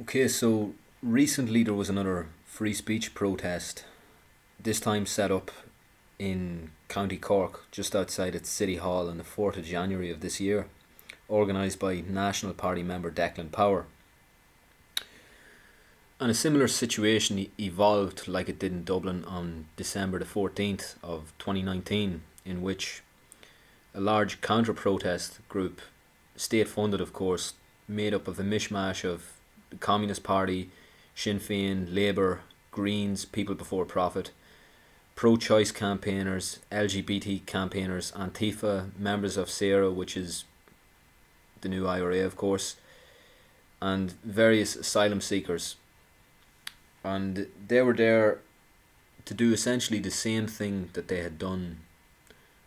Okay, so recently there was another free speech protest, this time set up in County Cork, just outside its City Hall on the 4th of January of this year, organised by National Party member Declan Power. And a similar situation evolved like it did in Dublin on December the 14th of 2019, in which a large counter-protest group, state-funded of course, made up of a mishmash of the Communist Party, Sinn Féin, Labour, Greens, People Before Profit, pro-choice campaigners, LGBT campaigners, Antifa, members of SERA, which is the new IRA of course, and various asylum seekers. And they were there to do essentially the same thing that they had done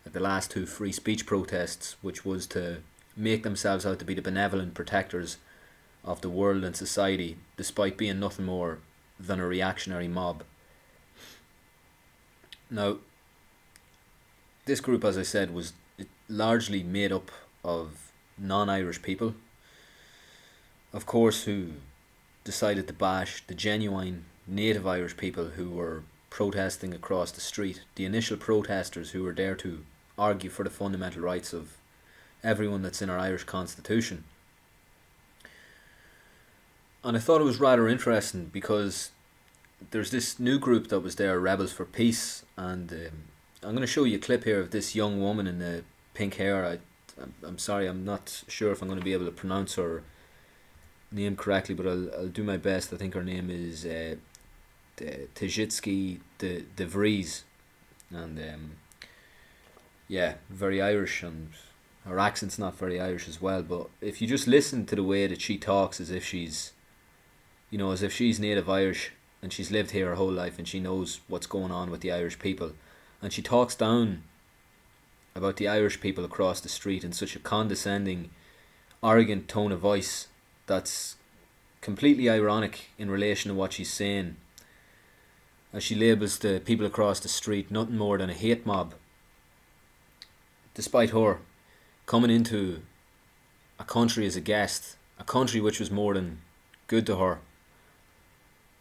at the last two free speech protests, which was to make themselves out to be the benevolent protectors of the world and society, despite being nothing more than a reactionary mob. Now, this group, as I said, was largely made up of non-Irish people, of course, who decided to bash the genuine native Irish people who were protesting across the street, the initial protesters who were there to argue for the fundamental rights of everyone that's in our Irish constitution. And I thought it was rather interesting because there's this new group that was there, Rebels for Peace, and I'm going to show you a clip here of this young woman in the pink hair. I'm sorry, I'm not sure if I'm going to be able to pronounce her name correctly, but I'll do my best. I think her name is Tajitsky de Vries, and yeah, very Irish, and her accent's not very Irish as well. But if you just listen to the way that she talks, as if she's, as if she's native Irish and she's lived here her whole life and she knows what's going on with the Irish people, and she talks down about the Irish people across the street in such a condescending, arrogant tone of voice that's completely ironic in relation to what she's saying, as she labels the people across the street nothing more than a hate mob, despite her coming into a country as a guest, a country which was more than good to her,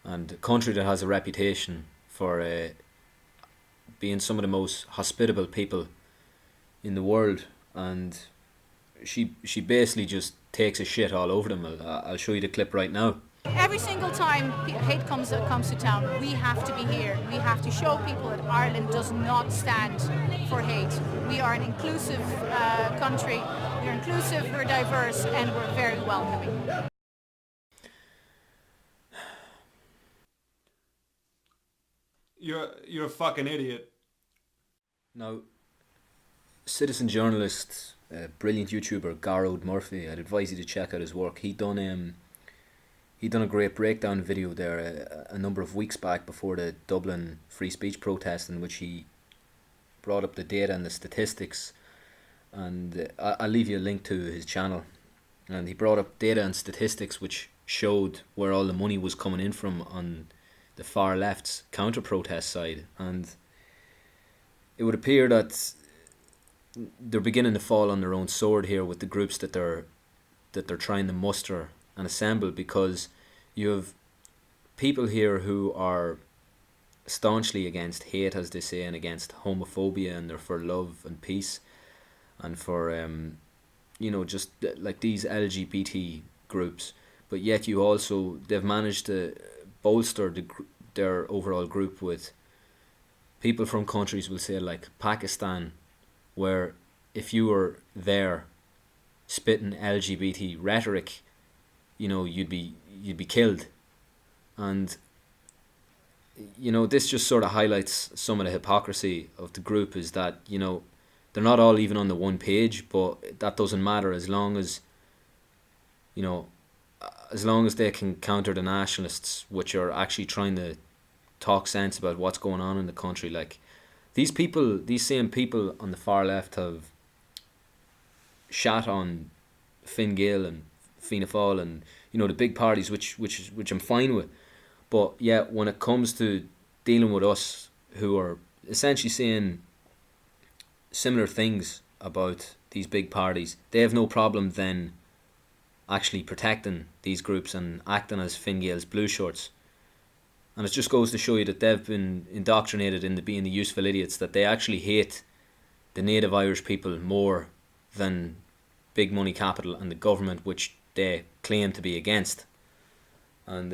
and a country that has a reputation for being some of the most hospitable people in the world. And she basically just takes a shit all over them. I'll show you the clip right now. Every single time hate comes to town, we have to be here. We have to show people that Ireland does not stand for hate. We are an inclusive country. We're inclusive, we're diverse, and we're very welcoming. You're a fucking idiot. Now, citizen journalist, brilliant YouTuber Garrod Murphy, I'd advise you to check out his work. He done a great breakdown video there a number of weeks back before the Dublin free speech protest, in which he brought up the data and the statistics, and I'll leave you a link to his channel. And he brought up data and statistics which showed where all the money was coming in from on the far left's counter-protest side, and it would appear that they're beginning to fall on their own sword here with the groups that they're trying to muster and assemble, because you have people here who are staunchly against hate, as they say, and against homophobia, and they're for love and peace, and for just like these LGBT groups. But yet they've managed to bolster their overall group with people from countries, we'll say, like Pakistan, where if you were there spitting LGBT rhetoric, you'd be killed. And this just sort of highlights some of the hypocrisy of the group, is that they're not all even on the one page, but that doesn't matter as long as they can counter the nationalists, which are actually trying to talk sense about what's going on in the country. Like, these same people on the far left have shat on Fine Gael and Fianna Fáil and the big parties, which I'm fine with. But yeah, when it comes to dealing with us, who are essentially saying similar things about these big parties, they have no problem then actually protecting these groups and acting as Fine Gael's blue shorts. And it just goes to show you that they've been indoctrinated into being the useful idiots, that they actually hate the native Irish people more than big money capital and the government, which they claim to be against. And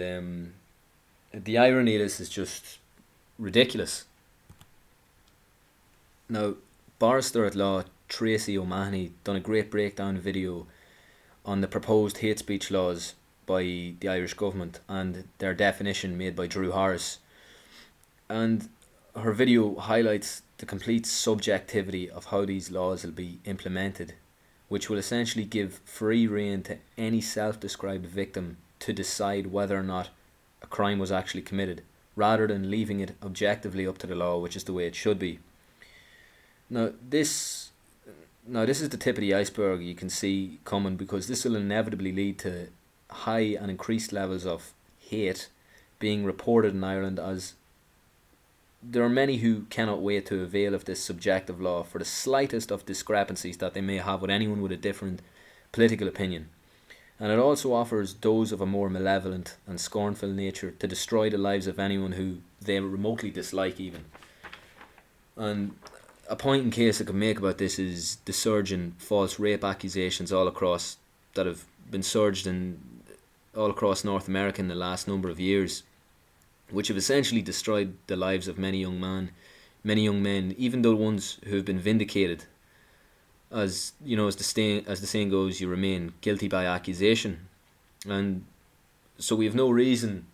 the irony of this is just ridiculous. Now, barrister at law Tracy O'Mahony done a great breakdown video on the proposed hate speech laws by the Irish government and their definition made by Drew Harris. And her video highlights the complete subjectivity of how these laws will be implemented, which will essentially give free rein to any self-described victim to decide whether or not a crime was actually committed, rather than leaving it objectively up to the law, which is the way it should be. Now this is the tip of the iceberg you can see coming, because this will inevitably lead to high and increased levels of hate being reported in Ireland, as there are many who cannot wait to avail of this subjective law for the slightest of discrepancies that they may have with anyone with a different political opinion. And it also offers those of a more malevolent and scornful nature to destroy the lives of anyone who they remotely dislike even. And a point in case I could make about this is the surge in false rape accusations all across that have been surged in all across North America in the last number of years, which have essentially destroyed the lives of many young men, even the ones who have been vindicated. As you know, as the saying goes, you remain guilty by accusation. And so we have no reason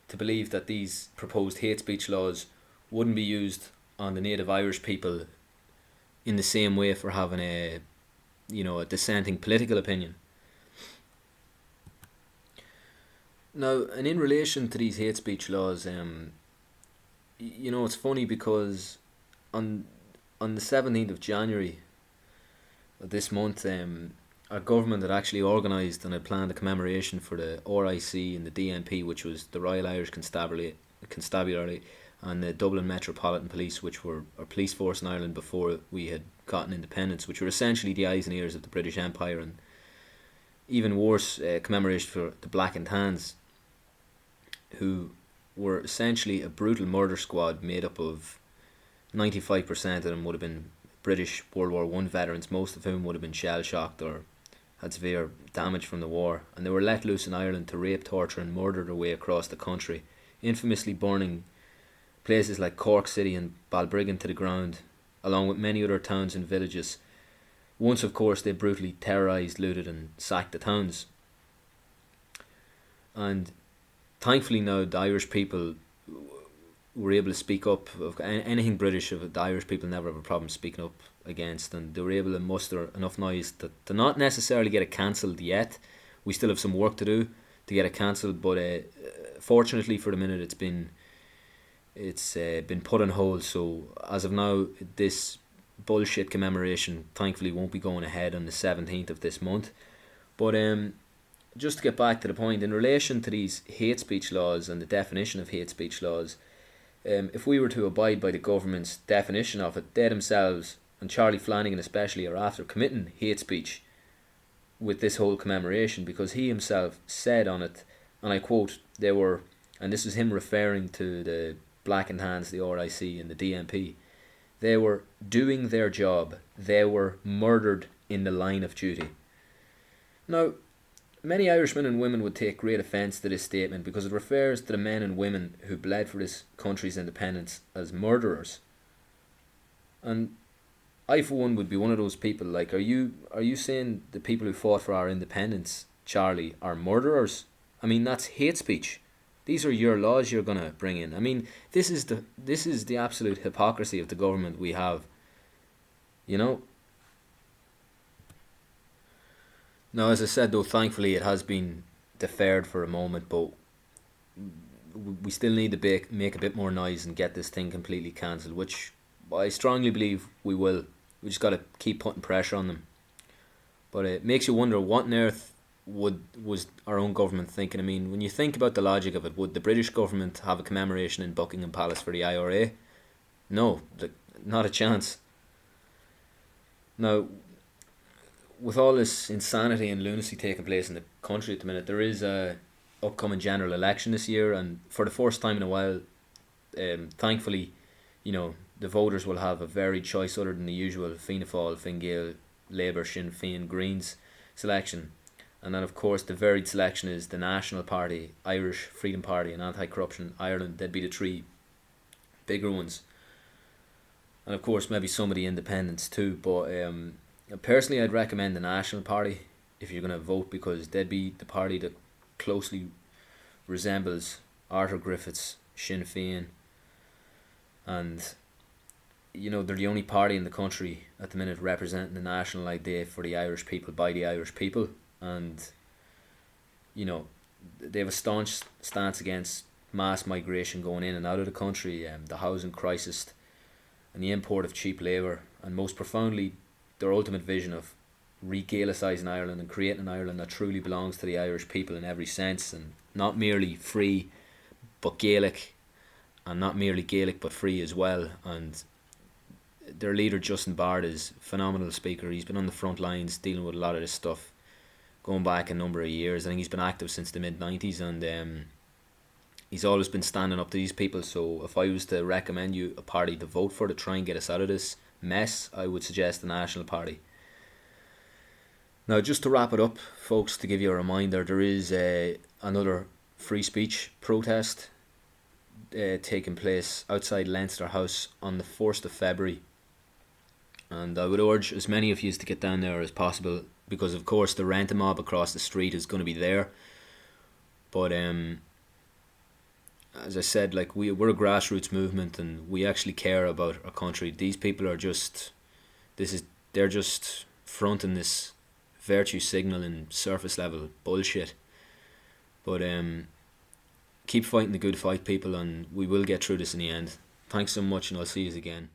to believe that these proposed hate speech laws wouldn't be used on the native Irish people in the same way for having a dissenting political opinion. Now, and in relation to these hate speech laws, it's funny because on the 17th of January of this month, our government had actually organised and had planned a commemoration for the RIC and the DNP, which was the Royal Irish Constabulary and the Dublin Metropolitan Police, which were our police force in Ireland before we had gotten independence, which were essentially the eyes and ears of the British Empire, and even worse, commemoration for the Black and Tans, who were essentially a brutal murder squad made up of 95% of them would have been British World War I veterans, most of whom would have been shell-shocked or had severe damage from the war, and they were let loose in Ireland to rape, torture and murder their way across the country, infamously burning places like Cork City and Balbriggan to the ground, along with many other towns and villages. Once, of course, they brutally terrorised, looted and sacked the towns. And thankfully now the Irish people were able to speak up of anything British. Of the Irish people never have a problem speaking up against, and they were able to muster enough noise to not necessarily get it cancelled yet. We still have some work to do to get it cancelled, but fortunately for the minute it's been put on hold. So as of now, this bullshit commemoration thankfully won't be going ahead on the 17th of this month. But just to get back to the point, in relation to these hate speech laws and the definition of hate speech laws, if we were to abide by the government's definition of it, they themselves, and Charlie Flanagan especially, are after committing hate speech with this whole commemoration, because he himself said on it, and I quote, they were, and this is him referring to the Black and Tans, the RIC and the DNP, they were doing their job, they were murdered in the line of duty. Now, many Irishmen and women would take great offence to this statement because it refers to the men and women who bled for this country's independence as murderers. And I, for one, would be one of those people. Like, are you saying the people who fought for our independence, Charlie, are murderers? I mean, that's hate speech. These are your laws you're gonna bring in. I mean, this is the absolute hypocrisy of the government we have. You know. Now, as I said, though, thankfully it has been deferred for a moment, but we still need to make a bit more noise and get this thing completely cancelled, which I strongly believe we will. We just got to keep putting pressure on them. But it makes you wonder, what on earth was our own government thinking? I mean, when you think about the logic of it, would the British government have a commemoration in Buckingham Palace for the IRA? No, not a chance. Now, with all this insanity and lunacy taking place in the country at the minute, there is a upcoming general election this year, and for the first time in a while, thankfully, the voters will have a varied choice other than the usual Fianna Fáil, Fine Gael, Labour, Sinn Féin, Greens selection. And then, of course, the varied selection is the National Party, Irish Freedom Party, and Anti-Corruption Ireland. They'd be the three bigger ones. And, of course, maybe some of the independents too. But personally, I'd recommend the National Party if you're going to vote, because they'd be the party that closely resembles Arthur Griffith's Sinn Féin. And, they're the only party in the country at the minute representing the national idea for the Irish people by the Irish people. And they have a staunch stance against mass migration going in and out of the country, the housing crisis and the import of cheap labour, and most profoundly their ultimate vision of re-Gaelicising Ireland and creating an Ireland that truly belongs to the Irish people in every sense, and not merely free but Gaelic, and not merely Gaelic but free as well. And their leader Justin Bard is a phenomenal speaker. He's been on the front lines dealing with a lot of this stuff going back a number of years. I think he's been active since the mid-90s, and he's always been standing up to these people. So if I was to recommend you a party to vote for to try and get us out of this mess, I would suggest the National Party. Now, just to wrap it up, folks, to give you a reminder, there is another free speech protest taking place outside Leinster House on the 1st of February. And I would urge as many of you to get down there as possible, because of course the rent mob across the street is going to be there. But as I said, like we're a grassroots movement and we actually care about our country. These people are they're just fronting this virtue signaling surface level bullshit. But keep fighting the good fight, people, and we will get through this in the end. Thanks so much, and I'll see you again.